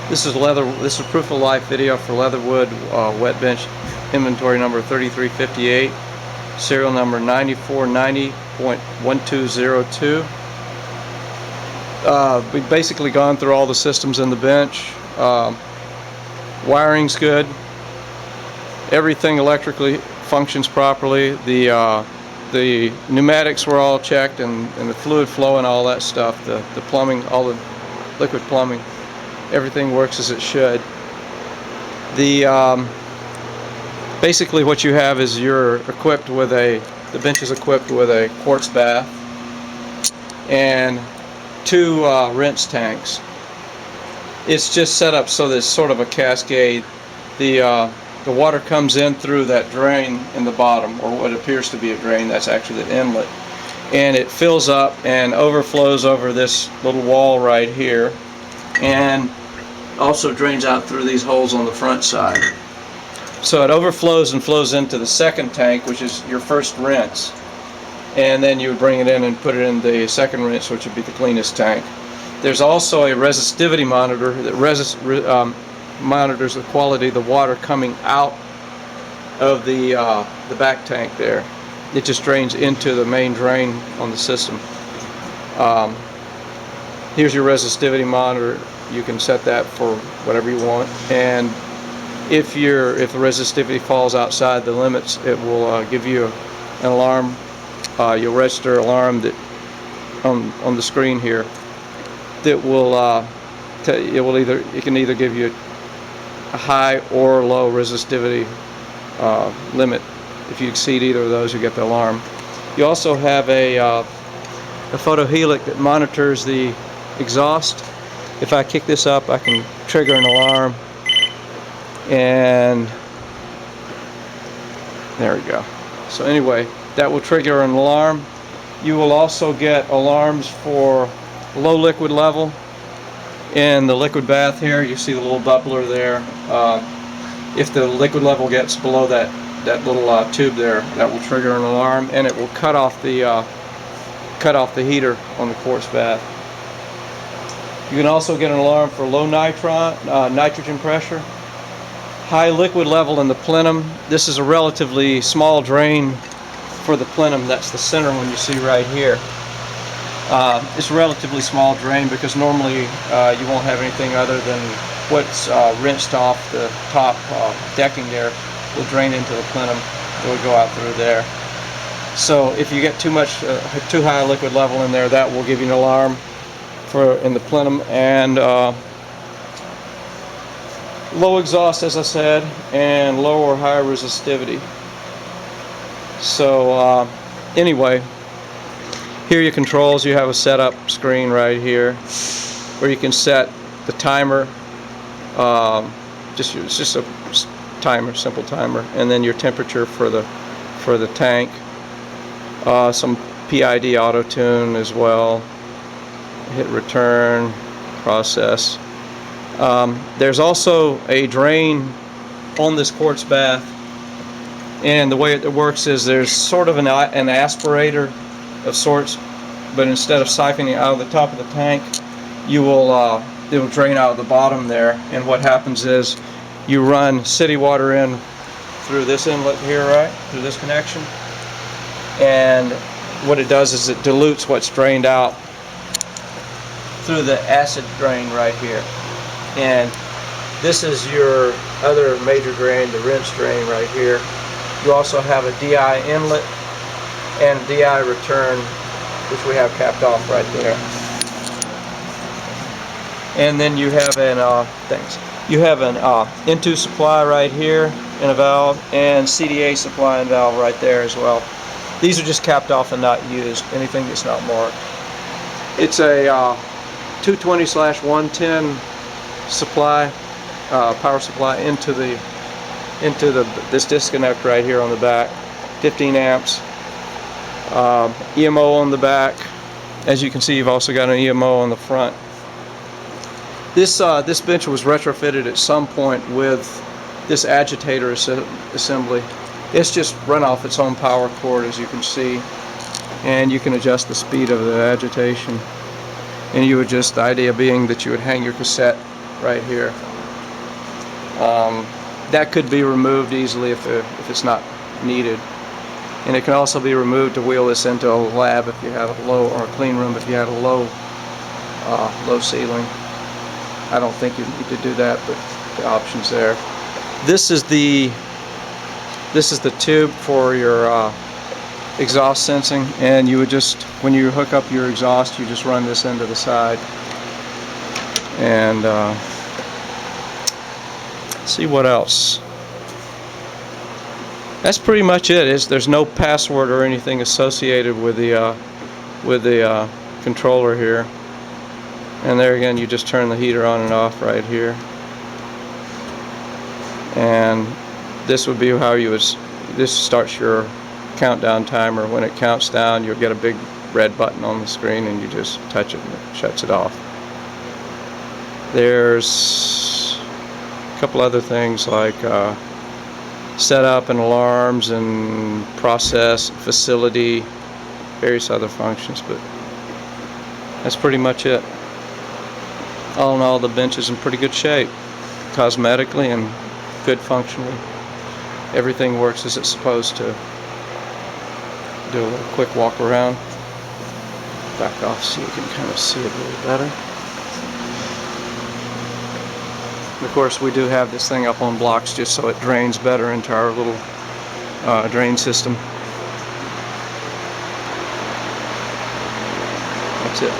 This is proof of life video for Leatherwood wet bench, inventory number 3358, serial number 9490.1202. We've basically gone through all the systems in the bench. Wiring's good. Everything electrically functions properly. The pneumatics were all checked, and the fluid flow and all that stuff. The plumbing, all the liquid plumbing. Everything works as it should. Basically what you have is the bench is equipped with a quartz bath and two rinse tanks. It's just set up so there's sort of a cascade. The water comes in through that drain in the bottom, or what appears to be a drain. That's actually the inlet, and it fills up and overflows over this little wall right here, and also drains out through these holes on the front side. So it overflows and flows into the second tank, which is your first rinse, and then you would bring it in and put it in the second rinse, which would be the cleanest tank. There's also a resistivity monitor that monitors the quality of the water coming out of the back tank there. It just drains into the main drain on the system. Here's your resistivity monitor. You can set that for whatever you want, and if the resistivity falls outside the limits, it will give you an alarm. You'll register an alarm that on the screen here that will it can either give you a high or low resistivity limit. If you exceed either of those, you get the alarm. You also have a photohelic that monitors the exhaust. If I kick this up, I can trigger an alarm, and there we go. So anyway, that will trigger an alarm. You will also get alarms for low liquid level. In the liquid bath here, you see the little bubbler there. If the liquid level gets below that little tube there, that will trigger an alarm, and it will cut off the heater on the quartz bath. You can also get an alarm for low nitrogen pressure. High liquid level in the plenum. This is a relatively small drain for the plenum. That's the center one you see right here. It's a relatively small drain because normally you won't have anything other than what's rinsed off the top decking there will drain into the plenum. It will go out through there. So if you get too high a liquid level in there, that will give you an alarm in the plenum. And low exhaust, as I said, and low or high resistivity. So anyway, here are your controls. You have a setup screen right here where you can set the timer. It's just a timer, simple timer, and then your temperature for the tank. Some PID auto tune as well. Hit return, process. There's also a drain on this quartz bath, and the way it works is there's sort of an aspirator of sorts, but instead of siphoning out of the top of the tank, it will drain out of the bottom there. And what happens is you run city water in through this inlet here, right, through this connection, and what it does is it dilutes what's drained out through the acid drain right here. And this is your other major drain, the rinse drain right here. You also have a DI inlet and DI return, which we have capped off right there. And then you have an N2 supply right here and a valve, and CDA supply and valve right there as well. These are just capped off and not used. Anything that's not marked. It's a 220/110 supply, power supply into this disconnect right here on the back. 15 amps. EMO on the back. As you can see, you've also got an EMO on the front. This bench was retrofitted at some point with this agitator assembly. It's just run off its own power cord, as you can see, and you can adjust the speed of the agitation. And the idea being that you would hang your cassette right here. That could be removed easily if it's not needed. And it can also be removed to wheel this into a lab if you have a low, or a clean room if you have a low ceiling. I don't think you need to do that, but the option's there. This is the tube for your exhaust sensing, and you would just, when you hook up your exhaust, you just run this into the side. And see what else. That's pretty much it. There's no password or anything associated with the controller here. And there again, you just turn the heater on and off right here. And this would be how you would. This starts your countdown timer. When it counts down, you'll get a big red button on the screen, and you just touch it and it shuts it off. There's a couple other things like setup and alarms and process, facility, various other functions, but that's pretty much it. All in all, the bench is in pretty good shape, cosmetically and good functionally. Everything works as it's supposed to. Do a little quick walk around. Back off so you can kind of see it a little better. Of course, we do have this thing up on blocks just so it drains better into our little drain system. That's it.